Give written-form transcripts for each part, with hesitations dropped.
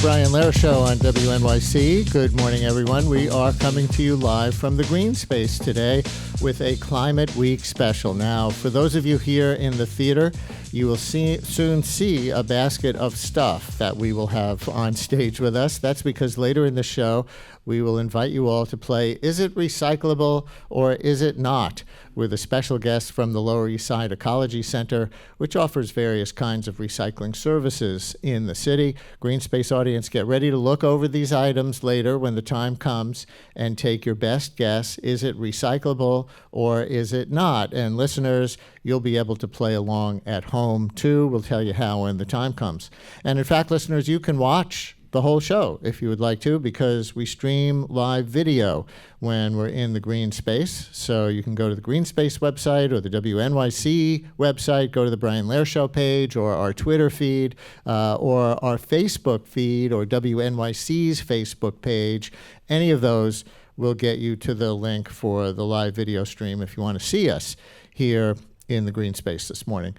Brian Lehrer Show on WNYC. Good morning, everyone. We are coming to you live from the Green Space today with a Climate Week special. Now, for those of you here in the theater, you will soon see a basket of stuff that we will have on stage with us. That's because later in the show, we will invite you all to play Is It Recyclable or Is It Not? With a special guest from the Lower East Side Ecology Center, which offers various kinds of recycling services in the city. Green Space audience, get ready to look over these items later when the time comes and take your best guess. Is it recyclable or is it not? And listeners, you'll be able to play along at home too. We'll tell you how when the time comes. And in fact, listeners, you can watch the whole show if you would like to, because we stream live video when we're in the Green Space. So you can go to the Green Space website or the WNYC website, go to the Brian Lehrer Show page or our Twitter feed or our Facebook feed or WNYC's Facebook page. Any of those will get you to the link for the live video stream if you want to see us here in the Green Space this morning.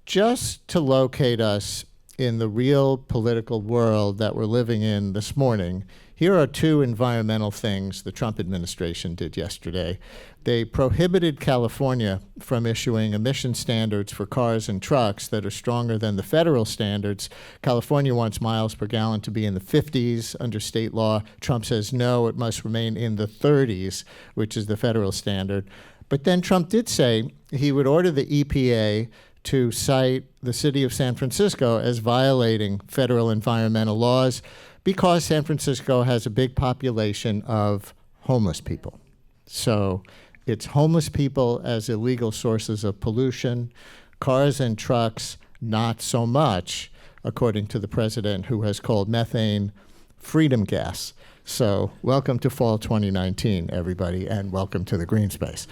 Just to locate us in the real political world that we're living in this morning, here are two environmental things the Trump administration did yesterday. They prohibited California from issuing emission standards for cars and trucks that are stronger than the federal standards. California wants miles per gallon to be in the 50s under state law. Trump says no, it must remain in the 30s, which is the federal standard. But then Trump did say he would order the EPA to cite the city of San Francisco as violating federal environmental laws because San Francisco has a big population of homeless people. So it's homeless people as illegal sources of pollution, cars and trucks, not so much, according to the president, who has called methane freedom gas. So welcome to fall 2019, everybody, and welcome to the Green Space.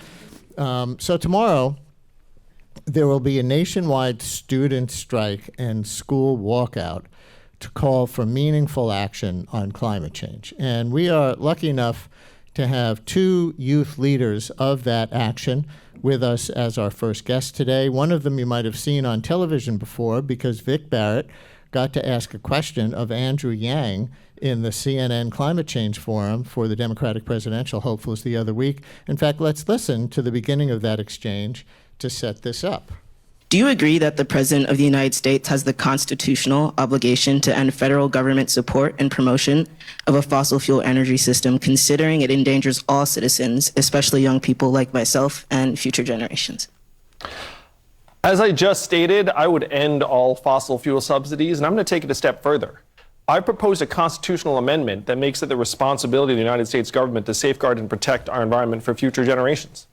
So tomorrow, there will be a nationwide student strike and school walkout to call for meaningful action on climate change. And we are lucky enough to have two youth leaders of that action with us as our first guest today. One of them you might have seen on television before because Vic Barrett got to ask a question of Andrew Yang in the CNN Climate Change Forum for the Democratic presidential hopefuls the other week. In fact, let's listen to the beginning of that exchange to set this up. Do you agree that the President of the United States has the constitutional obligation to end federal government support and promotion of a fossil fuel energy system, considering it endangers all citizens, especially young people like myself and future generations? As I just stated, I would end all fossil fuel subsidies, and I'm going to take it a step further. I proposed a constitutional amendment that makes it the responsibility of the United States government to safeguard and protect our environment for future generations.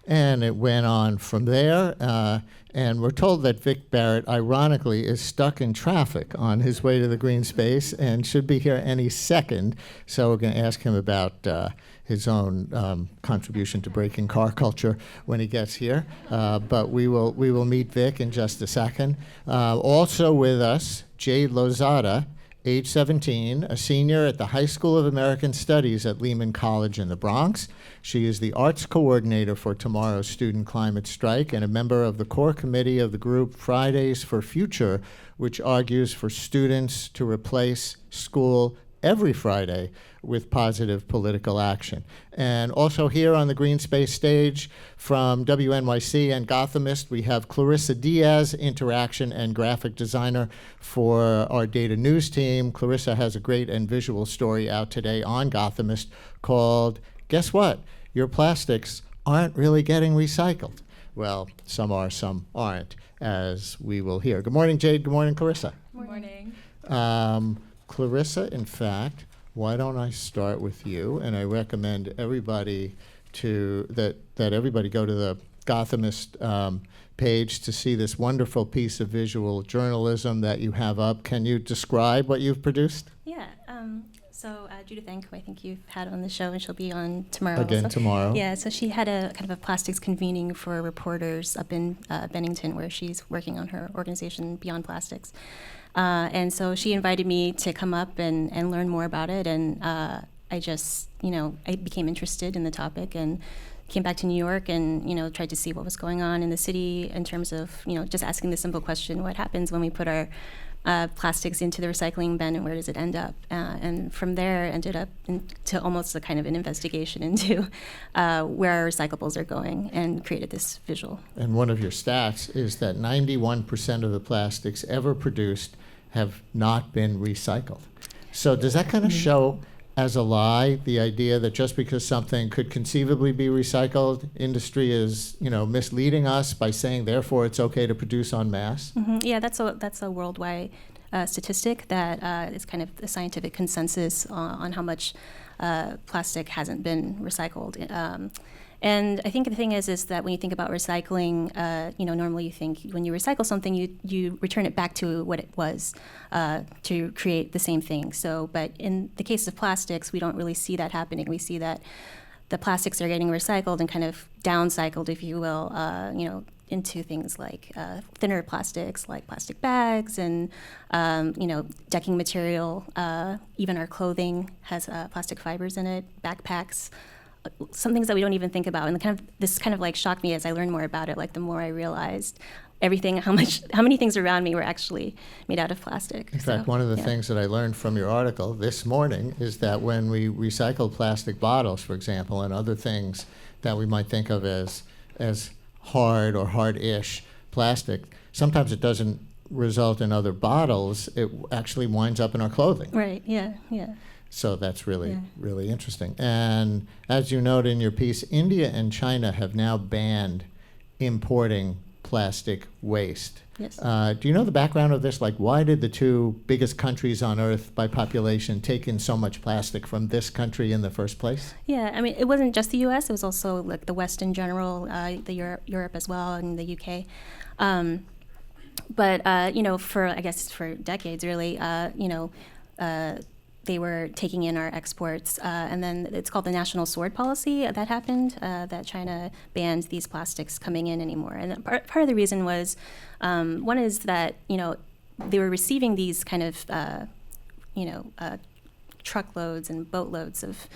And it went on from there, and we're told that Vic Barrett, ironically, is stuck in traffic on his way to the Green Space and should be here any second. So we're going to ask him about his own contribution to breaking car culture when he gets here. But we will meet Vic in just a second. Also with us, Jade Lozada, age 17, a senior at the High School of American Studies at Lehman College in the Bronx. She is the arts coordinator for tomorrow's student climate strike and a member of the core committee of the group Fridays for Future, which argues for students to replace school every Friday with positive political action. And also here on the Green Space stage from WNYC and Gothamist, we have Clarisa Diaz, interaction and graphic designer for our data news team. Clarisa has a great and visual story out today on Gothamist called, guess what? Your plastics aren't really getting recycled. Well, some are, some aren't, as we will hear. Good morning, Jade. Good morning, Clarisa. Good morning. Clarisa, in fact, why don't I start with you? And I recommend everybody that everybody go to the Gothamist page to see this wonderful piece of visual journalism that you have up. Can you describe what you've produced? Yeah. So Judith Enko, I think you've had on the show, and she'll be on tomorrow. Again also. Tomorrow. Yeah. So she had a kind of a plastics convening for reporters up in Bennington, where she's working on her organization Beyond Plastics. And so she invited me to come up and learn more about it. And I just, I became interested in the topic and came back to New York and, tried to see what was going on in the city in terms of, just asking the simple question, what happens when we put our plastics into the recycling bin, and where does it end up? And from there, ended up into almost a kind of an investigation into where our recyclables are going, and created this visual. And one of your stats is that 91% of the plastics ever produced have not been recycled. So does that kind of show as a lie the idea that just because something could conceivably be recycled, industry is, misleading us by saying therefore it's okay to produce en masse? Yeah, that's a worldwide statistic that is kind of the scientific consensus on how much plastic hasn't been recycled. And I think the thing is that when you think about recycling, normally you think when you recycle something, you return it back to what it was to create the same thing. So, but in the case of plastics, we don't really see that happening. We see that the plastics are getting recycled and kind of downcycled, if you will, into things like thinner plastics, like plastic bags and, decking material. Even our clothing has plastic fibers in it, backpacks. Some things that we don't even think about, and this kind of like shocked me as I learned more about it. Like the more I realized how many things around me were actually made out of plastic. In fact, one of the things that I learned from your article this morning is that when we recycle plastic bottles, for example, and other things that we might think of as hard or hard-ish plastic, sometimes it doesn't result in other bottles. It actually winds up in our clothing. Right. Yeah. So that's really interesting. And as you note in your piece, India and China have now banned importing plastic waste. Yes. Do you know the background of this? Like, why did the two biggest countries on Earth by population take in so much plastic from this country in the first place? Yeah, I mean, it wasn't just the U.S. It was also like the West in general, the Europe as well, and the U.K. But for decades, really, they were taking in our exports, and then it's called the National Sword Policy that happened, that China banned these plastics coming in anymore. And part of the reason was, one is that, they were receiving these kind of, truckloads and boatloads of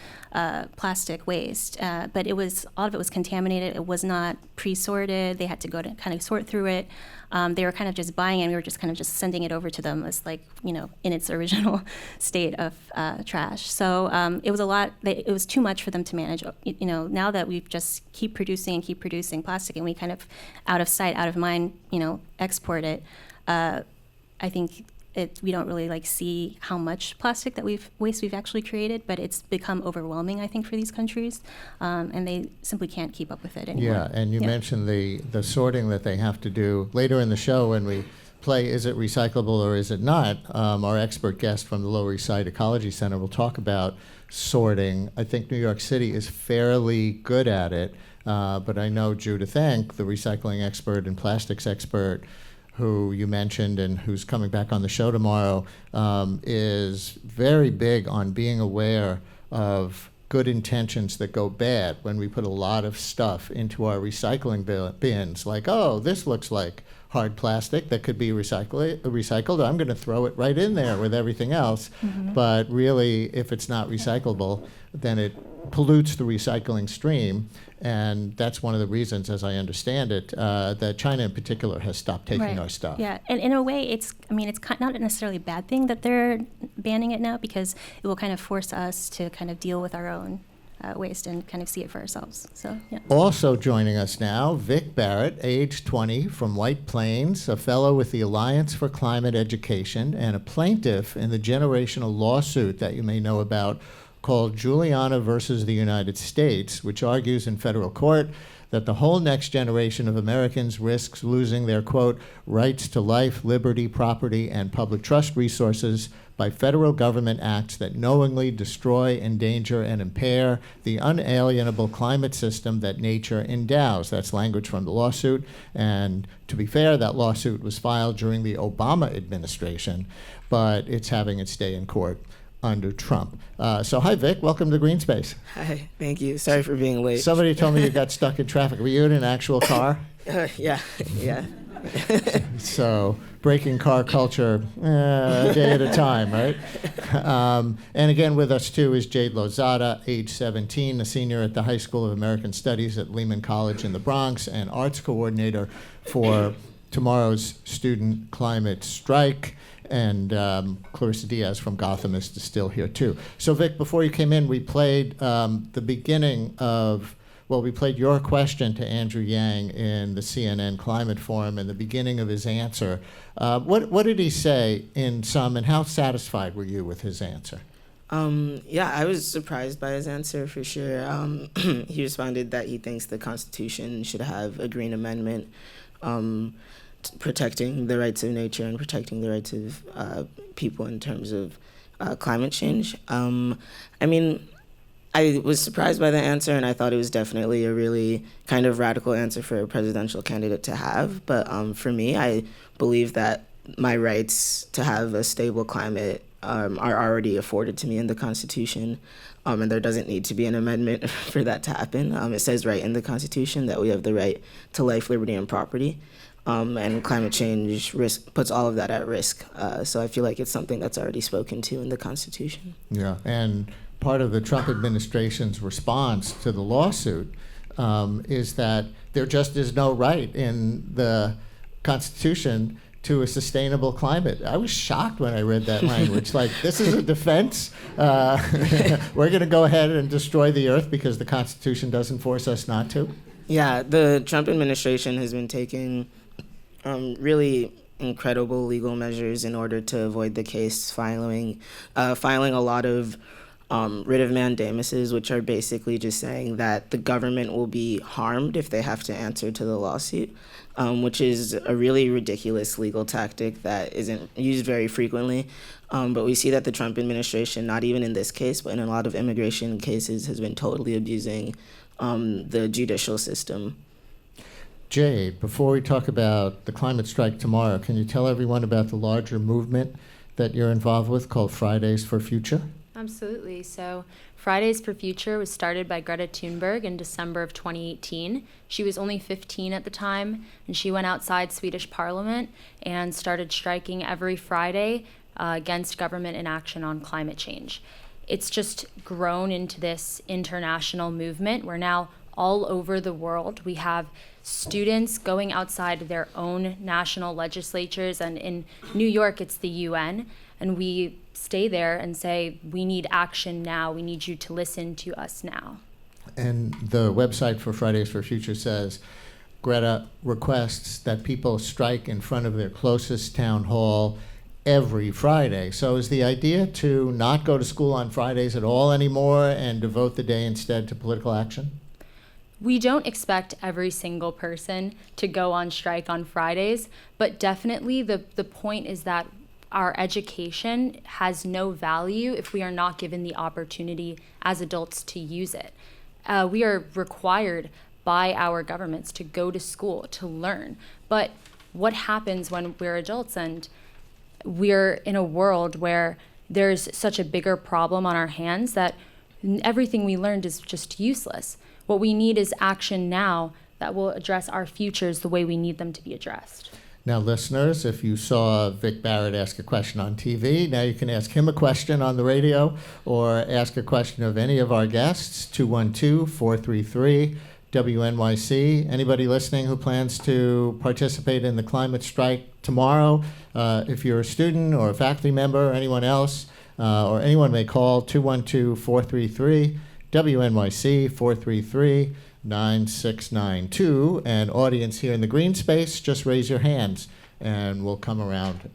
plastic waste, but a lot of it was contaminated. It was not pre-sorted. They had to go to kind of sort through it. They were kind of just buying it, and we were just kind of just sending it over to them as like, in its original state of trash. So it was a lot. It was too much for them to manage. Now that we just keep producing plastic, and we kind of out of sight, out of mind, export it, I think we don't really see how much plastic waste we've actually created, but it's become overwhelming, I think, for these countries, and they simply can't keep up with it anymore. Yeah, and you mentioned the sorting that they have to do. Later in the show, when we play Is It Recyclable or Is It Not, our expert guest from the Lower East Side Ecology Center will talk about sorting. I think New York City is fairly good at it, but I know Judith Enck, the recycling expert and plastics expert, who you mentioned and who's coming back on the show tomorrow, is very big on being aware of good intentions that go bad when we put a lot of stuff into our recycling bins. Like, oh, this looks like hard plastic that could be recycled. I'm going to throw it right in there with everything else. Mm-hmm. But really, if it's not recyclable, then it pollutes the recycling stream. And that's one of the reasons, as I understand it, that China in particular has stopped taking our stuff. Yeah, and in a way, it's not necessarily a bad thing that they're banning it now, because it will kind of force us to kind of deal with our own waste and kind of see it for ourselves. So, yeah. Also joining us now, Vic Barrett, age 20, from White Plains, a fellow with the Alliance for Climate Education and a plaintiff in the generational lawsuit that you may know about called Juliana versus the United States, which argues in federal court that the whole next generation of Americans risks losing their, quote, rights to life, liberty, property, and public trust resources by federal government acts that knowingly destroy, endanger, and impair the unalienable climate system that nature endows. That's language from the lawsuit. And to be fair, that lawsuit was filed during the Obama administration, but it's having its day in court under Trump. So hi, Vic. Welcome to Green Space. Hi. Thank you. Sorry for being late. Somebody told me you got stuck in traffic. Were you in an actual car? Yeah. So breaking car culture a day at a time, right? And again with us, too, is Jade Lozada, age 17, a senior at the High School of American Studies at Lehman College in the Bronx and arts coordinator for tomorrow's student climate strike. And Clarisa Diaz from Gothamist is still here too. So Vic, before you came in, we played the beginning of, well, we played your question to Andrew Yang in the CNN Climate Forum and the beginning of his answer. What did he say in sum, and how satisfied were you with his answer? Yeah, I was surprised by his answer for sure. He responded that he thinks the Constitution should have a green amendment protecting the rights of nature and protecting the rights of people in terms of climate change. I mean, I was surprised by the answer, and I thought it was definitely a really kind of radical answer for a presidential candidate to have. But for me, I believe that my rights to have a stable climate are already afforded to me in the Constitution, and there doesn't need to be an amendment for that to happen. It says right in the Constitution that we have the right to life, liberty, and property, and climate change puts all of that at risk. So I feel like it's something that's already spoken to in the Constitution. Yeah, and part of the Trump administration's response to the lawsuit is that there just is no right in the Constitution to a sustainable climate. I was shocked when I read that language. Like, this is a defense. We're going to go ahead and destroy the earth because the Constitution doesn't force us not to. Yeah, the Trump administration has been taking really incredible legal measures in order to avoid the case, filing a lot of writ of mandamuses, which are basically just saying that the government will be harmed if they have to answer to the lawsuit, which is a really ridiculous legal tactic that isn't used very frequently. But we see that the Trump administration, not even in this case, but in a lot of immigration cases, has been totally abusing the judicial system. Jay, before we talk about the climate strike tomorrow, can you tell everyone about the larger movement that you're involved with called Fridays for Future? Absolutely. So Fridays for Future was started by Greta Thunberg in December of 2018. She was only 15 at the time, and she went outside Swedish Parliament and started striking every Friday against government inaction on climate change. It's just grown into this international movement. We're now all over the world. We have students going outside their own national legislatures, and in New York, it's the UN, and we stay there and say, we need action now. We need you to listen to us now. And the website for Fridays for Future says, Greta requests that people strike in front of their closest town hall every Friday. So is the idea to not go to school on Fridays at all anymore and devote the day instead to political action? We don't expect every single person to go on strike on Fridays, but definitely the point is that our education has no value if we are not given the opportunity as adults to use it. We are required by our governments to go to school, to learn. But what happens when we're adults and we're in a world where there's such a bigger problem on our hands that everything we learned is just useless? What we need is action now that will address our futures the way we need them to be addressed. Now, listeners, if you saw Vic Barrett ask a question on TV, now you can ask him a question on the radio or ask a question of any of our guests, 212-433-WNYC. Anybody listening who plans to participate in the climate strike tomorrow, if you're a student or a faculty member or anyone else, or anyone may call 212-433-WNYC, 433-9692. And audience here in the green space, just raise your hands and we'll come around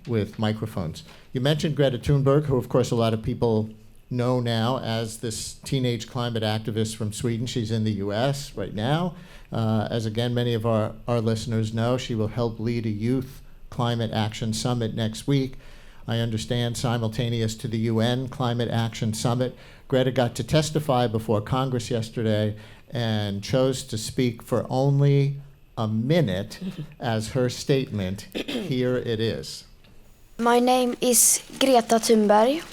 with microphones. You mentioned Greta Thunberg, who of course a lot of people know now as this teenage climate activist from Sweden. She's in the US right now. As again, many of our listeners know, she will help lead a youth climate action summit next week. I understand simultaneous to the UN Climate Action Summit. Greta got to testify before Congress yesterday and chose to speak for only a minute as her statement. Here it is. My name is Greta Thunberg.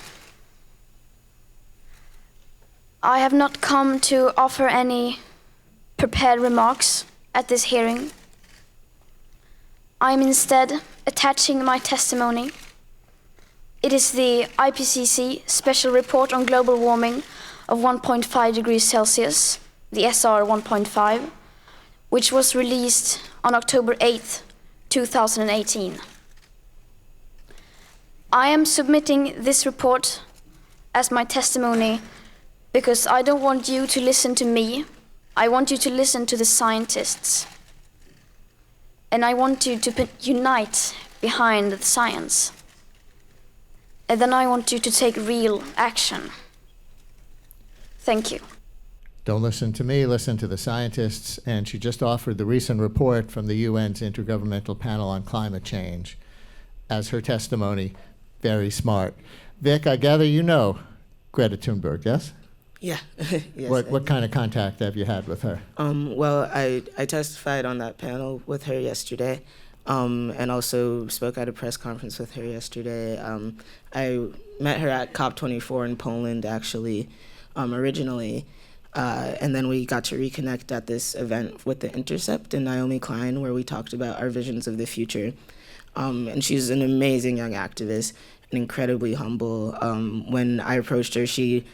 I have not come to offer any prepared remarks at this hearing. I am instead attaching my testimony. It is the IPCC Special Report on Global Warming of 1.5 degrees Celsius, the SR 1.5, which was released on October 8th, 2018. I am submitting this report as my testimony because I don't want you to listen to me. I want you to listen to the scientists. And I want you to unite behind the science. And then I want you to take real action. Thank you. Don't listen to me, listen to the scientists. And she just offered the recent report from the UN's Intergovernmental Panel on Climate Change as her testimony. Very smart. Vic, I gather you know Greta Thunberg, yes? Yeah. Yes, What kind of contact have you had with her? Well, I testified on that panel with her yesterday, and also spoke at a press conference with her yesterday. I met her at COP24 in Poland, actually, originally, and then we got to reconnect at this event with The Intercept and Naomi Klein, where we talked about our visions of the future. And she's an amazing young activist and incredibly humble. When I approached her, she,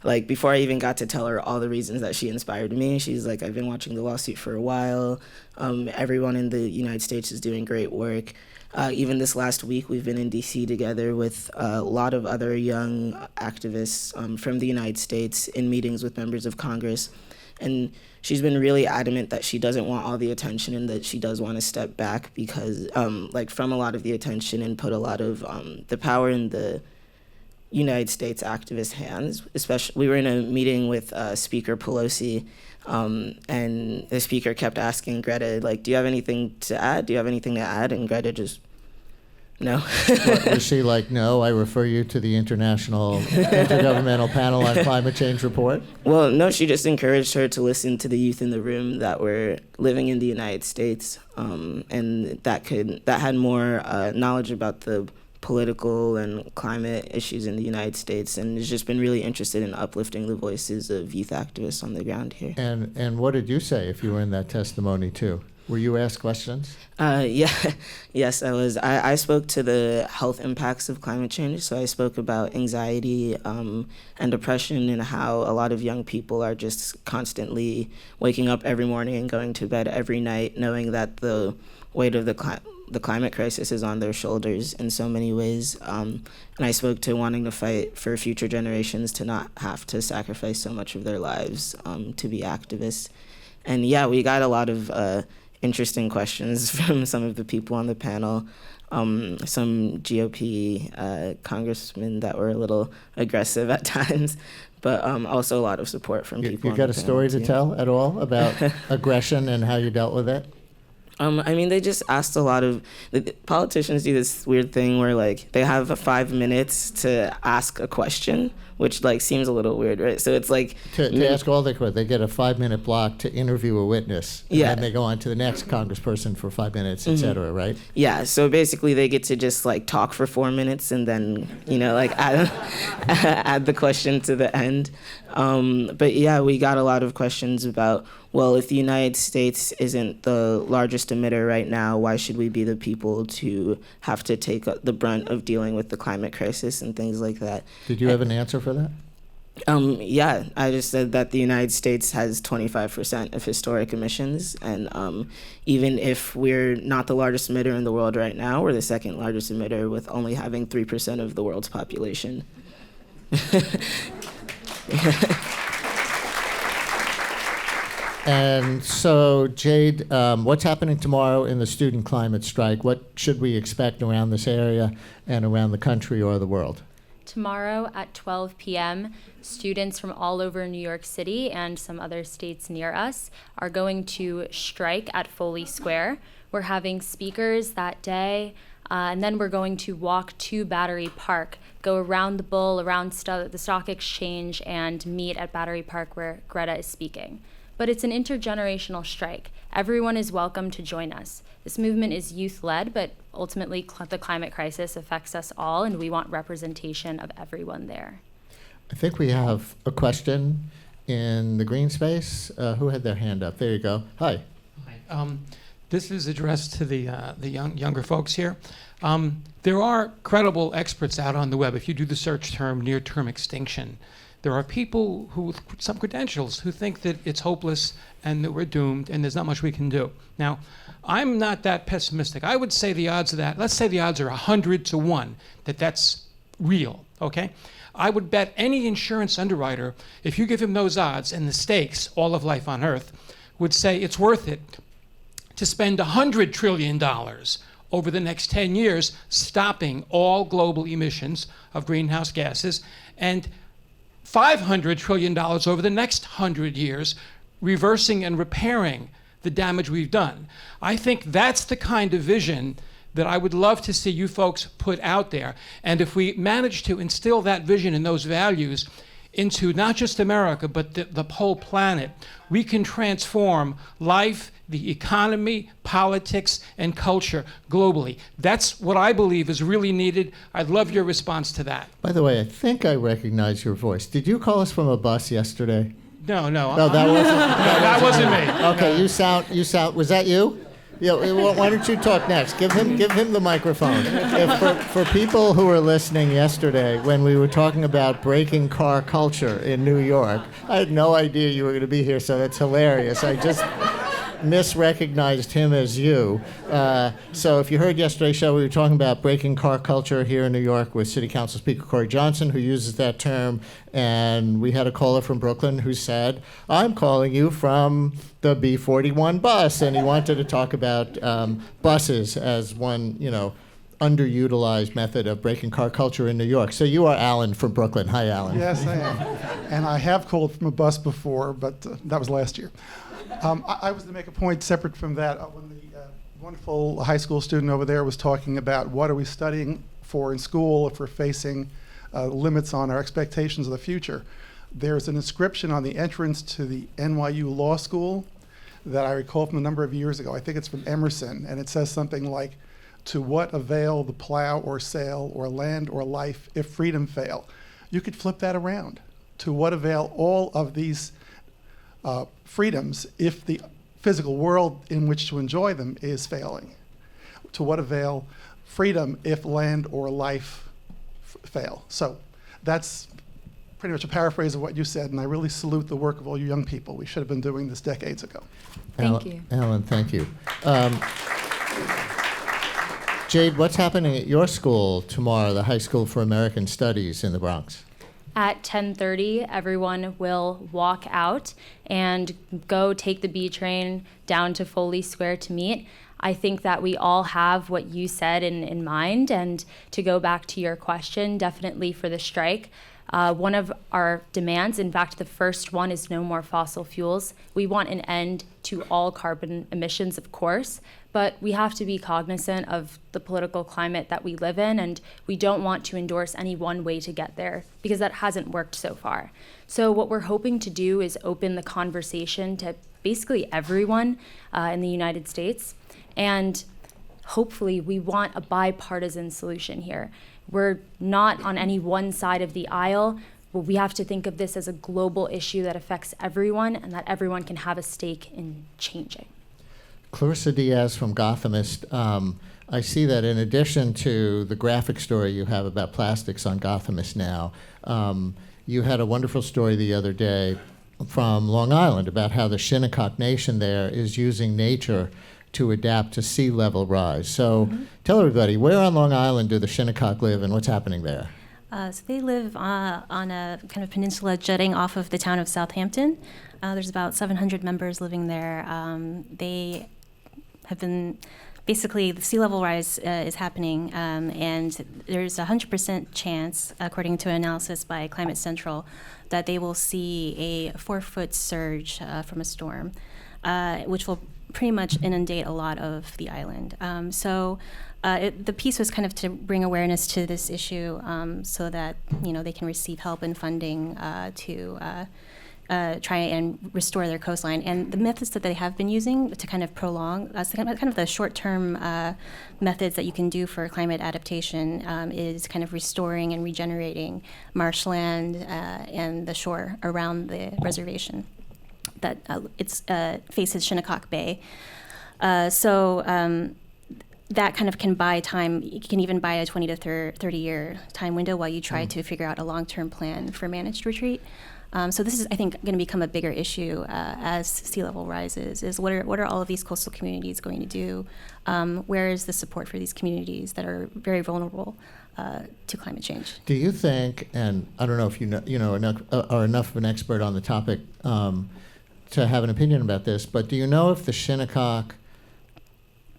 like, before I even got to tell her all the reasons that she inspired me, she's like, I've been watching the lawsuit for a while. Everyone in the United States is doing great work. Even this last week, we've been in DC together with a lot of other young activists from the United States in meetings with members of Congress. And she's been really adamant that she doesn't want all the attention and that she does want to step back because, from a lot of the attention and put a lot of the power in the United States activists' hands. Especially, we were in a meeting with Speaker Pelosi, and the speaker kept asking Greta, like, do you have anything to add? Do you have anything to add? And Greta just, no. Was she like, no, I refer you to the Intergovernmental Panel on Climate Change report? Well, no, she just encouraged her to listen to the youth in the room that were living in the United States, and that had more knowledge about the political and climate issues in the United States, and has just been really interested in uplifting the voices of youth activists on the ground here. And what did you say if you were in that testimony too? Were you asked questions? Yes, I was. I spoke to the health impacts of climate change. So I spoke about anxiety and depression and how a lot of young people are just constantly waking up every morning and going to bed every night, knowing that the weight of the climate crisis is on their shoulders in so many ways. And I spoke to wanting to fight for future generations to not have to sacrifice so much of their lives to be activists. And yeah, we got a lot of interesting questions from some of the people on the panel. Some GOP congressmen that were a little aggressive at times, but also a lot of support from people. You got a story to tell at all about aggression and how you dealt with it? They just asked a lot of politicians do this weird thing where like they have 5 minutes to ask a question, which like seems a little weird, right? So it's like to ask all the questions. They get a 5-minute block to interview a witness, and then they go on to the next congressperson for 5 minutes, et cetera, right? Yeah. So basically, they get to just like talk for 4 minutes and then add the question to the end. But yeah, we got a lot of questions about, well, if the United States isn't the largest emitter right now, why should we be the people to have to take the brunt of dealing with the climate crisis and things like that? Did you have an answer for that? Yeah, I just said that the United States has 25% of historic emissions, and even if we're not the largest emitter in the world right now, we're the second largest emitter with only having 3% of the world's population. And so, Jade, what's happening tomorrow in the student climate strike? What should we expect around this area and around the country or the world? Tomorrow at 12 p.m., students from all over New York City and some other states near us are going to strike at Foley Square. We're having speakers that day, and then we're going to walk to Battery Park, go around the Bull, around the Stock Exchange, and meet at Battery Park where Greta is speaking. But it's an intergenerational strike. Everyone is welcome to join us. This movement is youth-led, but ultimately the climate crisis affects us all, and we want representation of everyone there. I think we have a question in the green space. Who had their hand up? There you go. Hi. Hi. This is addressed to the younger folks here. There are credible experts out on the web. If you do the search term near-term extinction, There are people who, with some credentials, who think that it's hopeless and that we're doomed and there's not much we can do. Now, I'm not that pessimistic. I would say the odds of that, let's say the odds are 100 to 1, that that's real, okay? I would bet any insurance underwriter, if you give him those odds and the stakes, all of life on Earth, would say it's worth it to spend $100 trillion over the next 10 years stopping all global emissions of greenhouse gases, and $500 trillion over the next 100 years reversing and repairing the damage we've done. I think that's the kind of vision that I would love to see you folks put out there. And if we manage to instill that vision and those values into not just America, but the whole planet, we can transform life, the economy, politics, and culture globally. That's what I believe is really needed. I'd love your response to that. By the way, I think I recognize your voice. Did you call us from a bus yesterday? No. No, that wasn't me. Okay, you sound. Was that you? Yeah. Why don't you talk next? Give him the microphone. For people who were listening yesterday when we were talking about breaking car culture in New York, I had no idea you were going to be here, so that's hilarious. I just misrecognized him as you. So if you heard yesterday's show, we were talking about breaking car culture here in New York with City Council Speaker Corey Johnson, who uses that term, and we had a caller from Brooklyn who said, I'm calling you from the B41 bus, and he wanted to talk about buses as one, underutilized method of breaking car culture in New York. So you are Alan from Brooklyn. Hi, Alan. Yes, I am. And I have called from a bus before, but that was last year. I was to make a point separate from that. When the wonderful high school student over there was talking about what are we studying for in school if we're facing limits on our expectations of the future, there's an inscription on the entrance to the NYU Law School that I recall from a number of years ago. I think it's from Emerson, and it says something like, to what avail the plow or sail or land or life if freedom fail? You could flip that around. To what avail all of these freedoms if the physical world in which to enjoy them is failing? To what avail freedom if land or life fail? So that's pretty much a paraphrase of what you said, and I really salute the work of all you young people. We should have been doing this decades ago. Thank you. Alan, thank you. Jade, what's happening at your school tomorrow, the High School for American Studies in the Bronx? At 10:30, everyone will walk out and go take the B train down to Foley Square to meet. I think that we all have what you said in mind, and to go back to your question, definitely for the strike. One of our demands, in fact, the first one, is no more fossil fuels. We want an end to all carbon emissions, of course, but we have to be cognizant of the political climate that we live in, and we don't want to endorse any one way to get there, because that hasn't worked so far. So what we're hoping to do is open the conversation to basically everyone in the United States, and hopefully we want a bipartisan solution here. We're not on any one side of the aisle. Well, we have to think of this as a global issue that affects everyone, and that everyone can have a stake in changing. Clarisa Diaz from Gothamist. I see that in addition to the graphic story you have about plastics on Gothamist now, you had a wonderful story the other day from Long Island about how the Shinnecock Nation there is using nature to adapt to sea level rise. So tell everybody, where on Long Island do the Shinnecock live and what's happening there? So they live on a kind of peninsula jutting off of the town of Southampton. There's about 700 members living there. They have been, basically the sea level rise is happening, and there's a 100% chance, according to an analysis by Climate Central, that they will see a 4-foot surge from a storm, which will pretty much inundate a lot of the island. The piece was kind of to bring awareness to this issue, so that they can receive help and funding to try and restore their coastline. And the methods that they have been using to kind of prolong, kind of the short-term methods that you can do for climate adaptation is kind of restoring and regenerating marshland and the shore around the reservation that faces Shinnecock Bay. that kind of can buy time. You can even buy a 20 to 30-year time window while you try to figure out a long-term plan for managed retreat. So this is, I think, going to become a bigger issue as sea level rises, is what are all of these coastal communities going to do? Where is the support for these communities that are very vulnerable to climate change? Do you think, and I don't know if are enough of an expert on the topic to have an opinion about this, but do you know if the Shinnecock,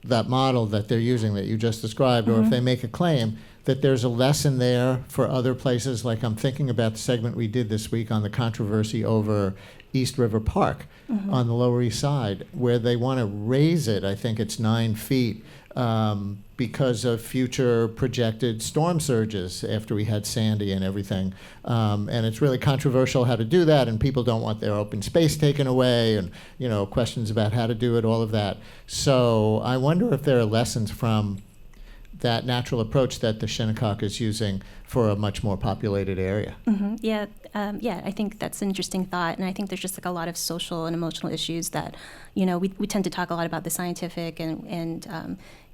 that model that they're using that you just described, or if they make a claim that there's a lesson there for other places? Like, I'm thinking about the segment we did this week on the controversy over East River Park on the Lower East Side, where they want to raise it, I think it's 9 feet, because of future projected storm surges after we had Sandy and everything. And it's really controversial how to do that, and people don't want their open space taken away, and questions about how to do it, all of that. So I wonder if there are lessons from that natural approach that the Shinnecock is using for a much more populated area. Yeah, I think that's an interesting thought, and I think there's just like a lot of social and emotional issues that, we tend to talk a lot about the scientific and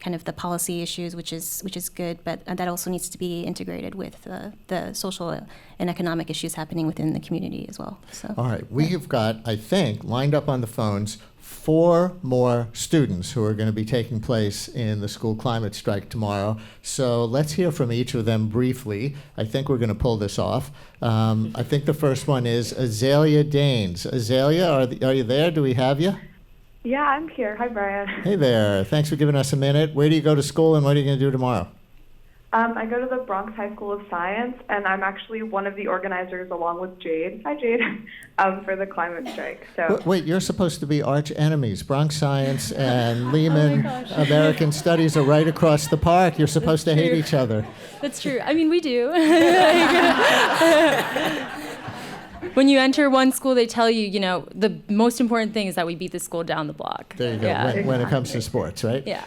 kind of the policy issues, which is good, but that also needs to be integrated with the social and economic issues happening within the community as well. So. All right, we have got, I think, lined up on the phones 4 more students who are going to be taking place in the school climate strike tomorrow. So let's hear from each of them briefly. I think we're going to pull this off. I think the first one is Azalea Danes. Azalea, are you there? Do we have you? Yeah, I'm here. Hi, Brian. Hey there. Thanks for giving us a minute. Where do you go to school, and what are you going to do tomorrow? I go to the Bronx High School of Science, and I'm actually one of the organizers, along with Jade. Hi, Jade. For the climate strike. So. Wait, you're supposed to be arch enemies. Bronx Science and Lehman American Studies are right across the park. You're supposed to hate each other. That's true. I mean, we do. When you enter one school, they tell you, the most important thing is that we beat the school down the block. There you go, Yeah. when it comes to sports, right? Yeah.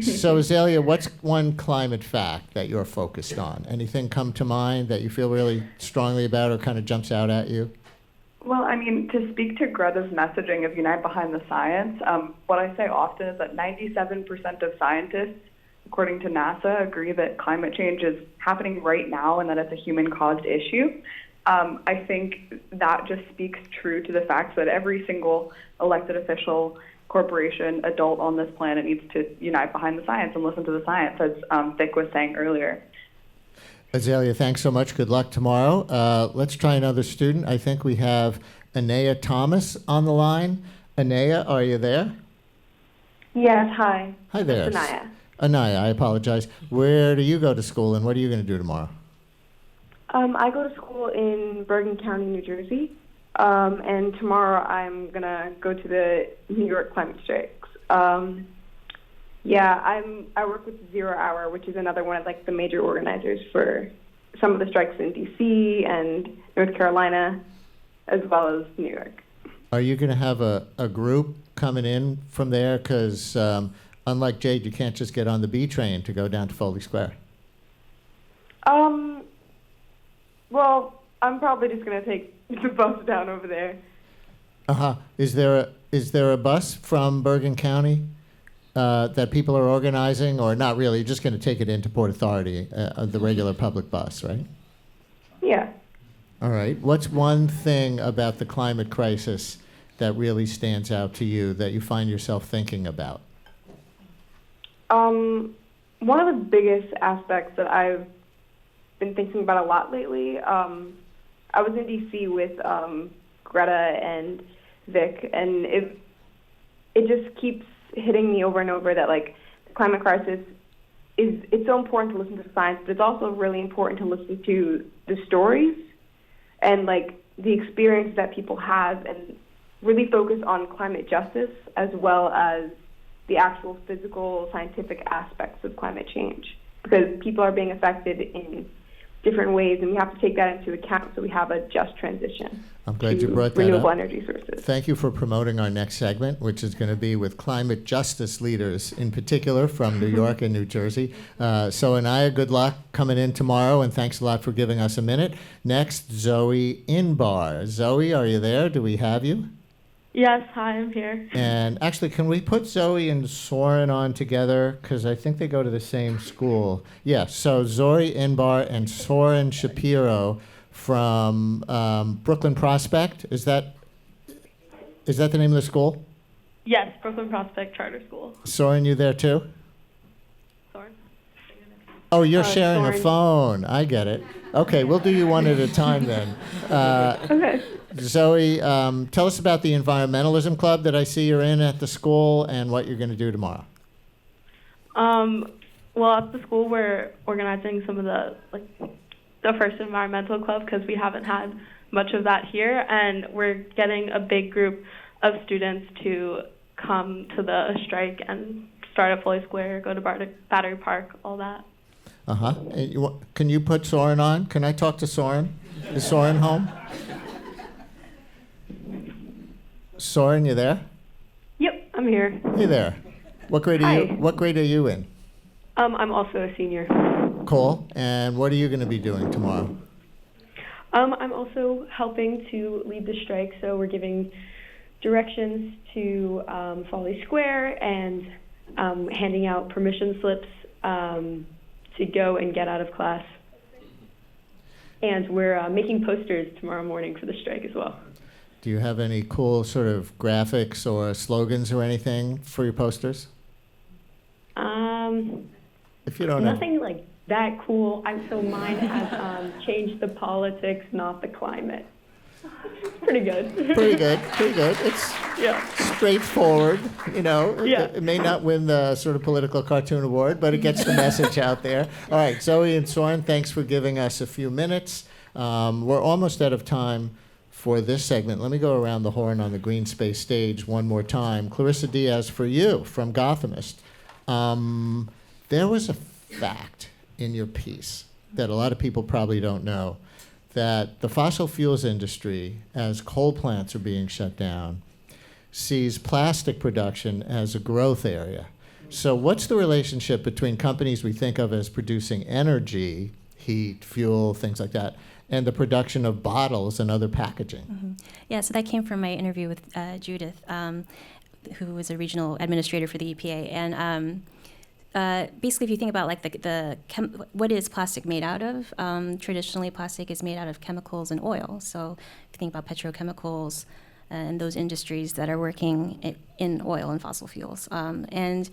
So, Azalea, what's one climate fact that you're focused on? Anything come to mind that you feel really strongly about or kind of jumps out at you? Well, I mean, to speak to Greta's messaging of Unite Behind the Science, what I say often is that 97% of scientists, according to NASA, agree that climate change is happening right now and that it's a human-caused issue. I think that just speaks true to the fact that every single elected official, corporation, adult on this planet needs to unite behind the science and listen to the science, as Vic was saying earlier. Azalea, thanks so much. Good luck tomorrow. Let's try another student. I think we have Anaya Thomas on the line. Anaya, are you there? Yes, hi. Hi there. It's Anaya. Anaya, I apologize. Where do you go to school, and what are you going to do tomorrow? I go to school in Bergen County, New Jersey, and tomorrow I'm going to go to the New York climate strikes. I work with 0 Hour, which is another one of the major organizers for some of the strikes in D.C. and North Carolina, as well as New York. Are you going to have a group coming in from there? Because unlike Jade, you can't just get on the B train to go down to Foley Square. Well, I'm probably just going to take the bus down over there. Is there a bus from Bergen County that people are organizing, or not really? You're just going to take it into Port Authority, the regular public bus, right? Yeah. All right. What's one thing about the climate crisis that really stands out to you that you find yourself thinking about? One of the biggest aspects that I've been thinking about a lot lately, I was in D.C. with Greta and Vic, and it just keeps hitting me over and over that the climate crisis it's so important to listen to science, but it's also really important to listen to the stories and the experience that people have, and really focus on climate justice as well as the actual physical scientific aspects of climate change, because people are being affected in different ways, and we have to take that into account so we have a just transition. I'm glad you brought that renewable up. Energy sources. Thank you for promoting our next segment, which is going to be with climate justice leaders, in particular from New York and New Jersey. So Anaya, good luck coming in tomorrow, and thanks a lot for giving us a minute. Next, Zoe Inbar. Zoe, are you there? Do we have you? Yes, hi, I'm here. And actually, can we put Zoe and Soren on together? Because I think they go to the same school. Yeah, so Zoe Inbar and Soren Shapiro from Brooklyn Prospect. Is that the name of the school? Yes, Brooklyn Prospect Charter School. Soren, you there too? Soren? Oh, you're sharing a Soren. phone. I get it. Okay, we'll do you one at a time then. Okay. Zoe, tell us about the environmentalism club that I see you're in at the school and what you're going to do tomorrow. Well, at the school, we're organizing some of the first environmental club because we haven't had much of that here, and we're getting a big group of students to come to the strike and start at Foley Square, go to Battery Park, all that. Uh-huh. Can you put Soren on? Can I talk to Soren? Is Soren home? Soren, you there? Yep, I'm here. Hey there. What grade Hi. are you in? I'm also a senior. Cool. And what are you going to be doing tomorrow? I'm also helping to lead the strike, so we're giving directions to Foley Square and handing out permission slips to go and get out of class. And we're making posters tomorrow morning for the strike as well. Do you have any cool sort of graphics or slogans or anything for your posters? If you don't Nothing like that cool. So mine has changed the politics, not the climate. Pretty good. Pretty good. It's straightforward, Yeah. It may not win the sort of political cartoon award, but it gets the message out there. All right, Zoe and Soren, thanks for giving us a few minutes. We're almost out of time for this segment. Let me go around the horn on the green space stage one more time. Clarisa Diaz, for you, from Gothamist. There was a fact in your piece that a lot of people probably don't know, that the fossil fuels industry, as coal plants are being shut down, sees plastic production as a growth area. So what's the relationship between companies we think of as producing energy, heat, fuel, things like that, and the production of bottles and other packaging? Mm-hmm. Yeah, so that came from my interview with Judith, who was a regional administrator for the EPA. And basically, if you think about what is plastic made out of, traditionally plastic is made out of chemicals and oil. So if you think about petrochemicals and those industries that are working in oil and fossil fuels. And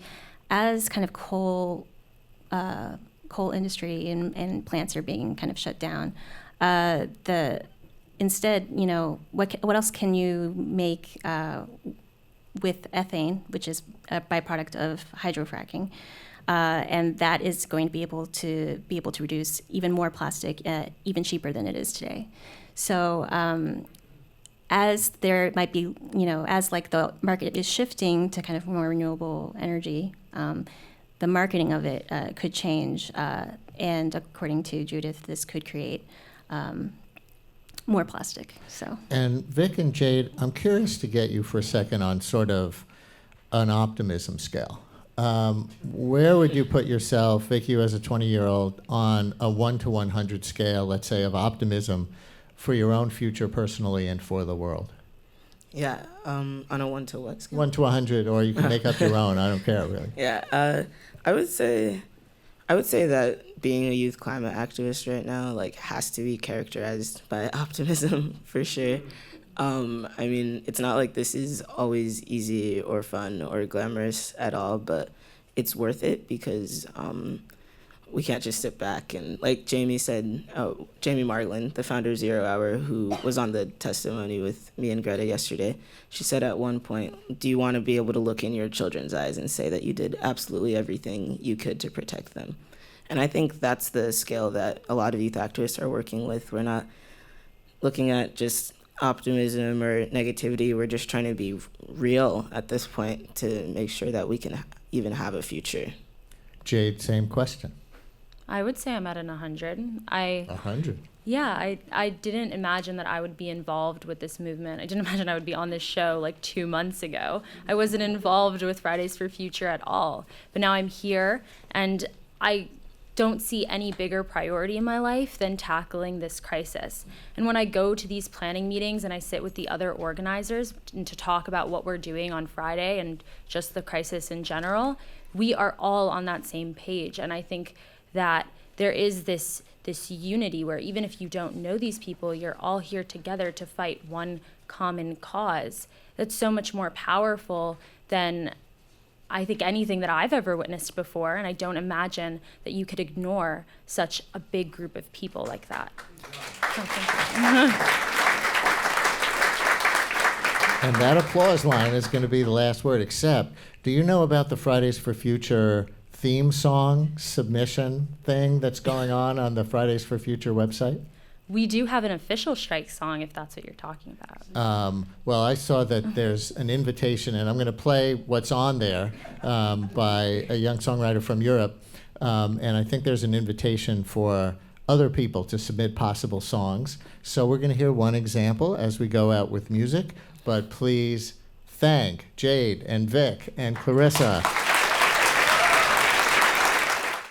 as kind of coal industry and plants are being kind of shut down, instead, what else can you make with ethane, which is a byproduct of hydrofracking? And that is going to be able to reduce even more plastic, even cheaper than it is today. So as there might be, as the market is shifting to kind of more renewable energy, the marketing of it could change. And according to Judith, this could create more plastic. So. And Vic and Jade, I'm curious to get you for a second on sort of an optimism scale. Where would you put yourself, Vic, you as a 20-year-old, on a 1 to 100 scale, let's say, of optimism for your own future personally and for the world? Yeah, on a 1 to what scale? 1 to 100, or you can make up your own. I don't care, really. Yeah, I would say that being a youth climate activist right now, has to be characterized by optimism, for sure. I mean, it's not like this is always easy or fun or glamorous at all, but it's worth it because we can't just sit back and, like Jamie said, Jamie Margolin, the founder of Zero Hour, who was on the testimony with me and Greta yesterday, she said at one point, do you want to be able to look in your children's eyes and say that you did absolutely everything you could to protect them? And I think that's the scale that a lot of youth activists are working with. We're not looking at just optimism or negativity. We're just trying to be real at this point to make sure that we can even have a future. Jade, same question. I would say I'm at an 100. 100? Yeah, I didn't imagine that I would be involved with this movement. I didn't imagine I would be on this show 2 months ago. I wasn't involved with Fridays for Future at all. But now I'm here, and I don't see any bigger priority in my life than tackling this crisis. And when I go to these planning meetings and I sit with the other organizers and to talk about what we're doing on Friday and just the crisis in general, we are all on that same page. And I think that there is this unity where even if you don't know these people, you're all here together to fight one common cause. That's so much more powerful than I think anything that I've ever witnessed before, and I don't imagine that you could ignore such a big group of people like that. And that applause line is going to be the last word, except, do you know about the Fridays for Future theme song submission thing that's going on the Fridays for Future website? We do have an official strike song, if that's what you're talking about. Well, I saw that there's an invitation, and I'm going to play what's on there by a young songwriter from Europe. And I think there's an invitation for other people to submit possible songs. So we're going to hear one example as we go out with music. But please thank Jade and Vic and Clarisa